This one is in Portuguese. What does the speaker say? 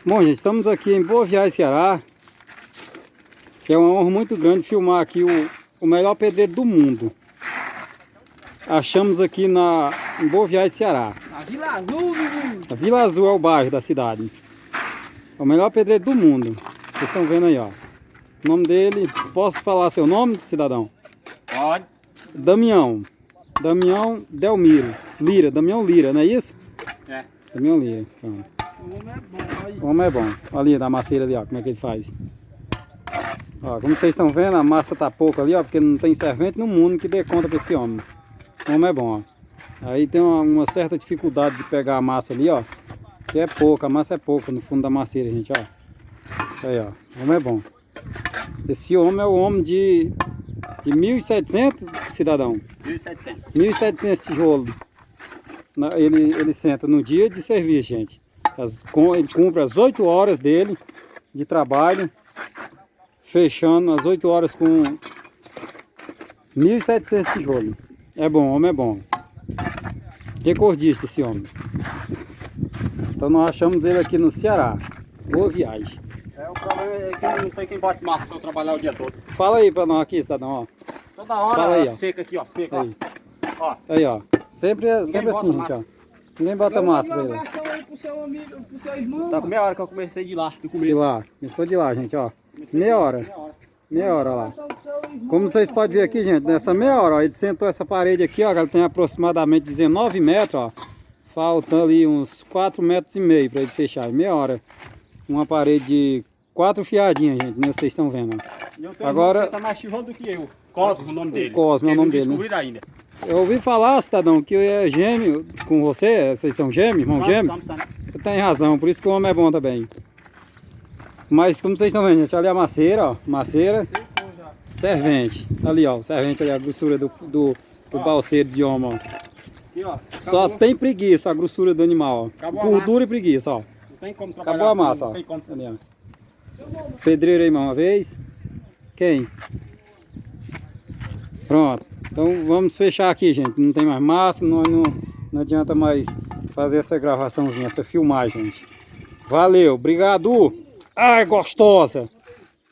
Bom, gente, estamos aqui em Boa Viagem, Ceará. Que é uma honra muito grande filmar aqui o melhor pedreiro do mundo. Achamos aqui em Boa Viagem, Ceará. A Vila Azul, menino. A Vila Azul é o bairro da cidade. É o melhor pedreiro do mundo. Vocês estão vendo aí, ó. O nome dele, posso falar seu nome, cidadão? Pode. Damião. Damião Delmiro. Lira, Damião Lira, não é isso? É. Damião Lira. Pronto. O homem é bom, aí. O homem é bom. Ali, da macieira ali, ó, como é que ele faz. Ó, como vocês estão vendo, a massa tá pouco ali, ó, porque não tem servente no mundo que dê conta pra esse homem. O homem é bom, ó. Aí tem uma certa dificuldade de pegar a massa ali, ó, que é pouca, a massa é pouca no fundo da macieira, gente, ó. Aí, ó, o homem é bom. Esse homem é o homem de 1.700, cidadão. 1.700. 1.700 tijolos. Ele senta no dia de serviço, gente. Ele cumpre as 8 horas dele de trabalho, fechando as 8 horas com 1.700 tijolos. É bom, o homem é bom. Recordista esse homem. Então nós achamos ele aqui no Ceará. Boa viagem. O problema é que não tem quem bote massa pra eu trabalhar o dia todo. Fala aí pra nós aqui, cidadão, ó. Toda hora, Fala aí, ó. seca aqui, ó. Seca, Aí. ó. Aí, ó. Sempre assim, bota gente, massa. ó. Ninguém bota massa pra ele. abração aí pro seu amigo, pro seu irmão. Tá Tá com meia hora que eu comecei de lá, do De começo. lá. Começou de lá, gente, ó. Meia hora. Meia hora lá. Abração pro seu irmão. Como vocês podem ver aqui, gente, nessa meia hora, ó, ele sentou essa parede aqui, ó, que ela tem aproximadamente 19 metros, ó. Faltam ali uns 4,5 metros para ele fechar. Em meia hora. Uma parede de 4 fiadinhas, gente, né? Vocês estão vendo, ó. E eu tenho Agora- um que tá mais tijolo do que eu. Cosmo, o nome dele. Cosmo é o Eles nome não dele, né? descobriram ainda. Eu ouvi falar, cidadão, que é gêmeo com você. Vocês são gêmeos, irmão gêmeo? Somos. Tem razão, por isso que o homem é bom também. Mas como vocês estão vendo, gente, ali a macieira, ó. Macieira, servente. Ali, ó, o servente ali, a grossura do balseiro de homem, ó. Aqui, ó. Só Acabou. tem preguiça a grossura do animal, ó. Acabou a Gordura massa. e preguiça, ó. Não tem como trabalhar Acabou a assim, massa, não ó. tem como. Ali, ó. Pedreiro aí, mais uma vez. Quem? Pronto. Então vamos fechar aqui, gente. Não tem mais massa, não adianta mais fazer essa gravaçãozinha, essa filmagem, gente. Valeu, obrigado. Ai, gostosa.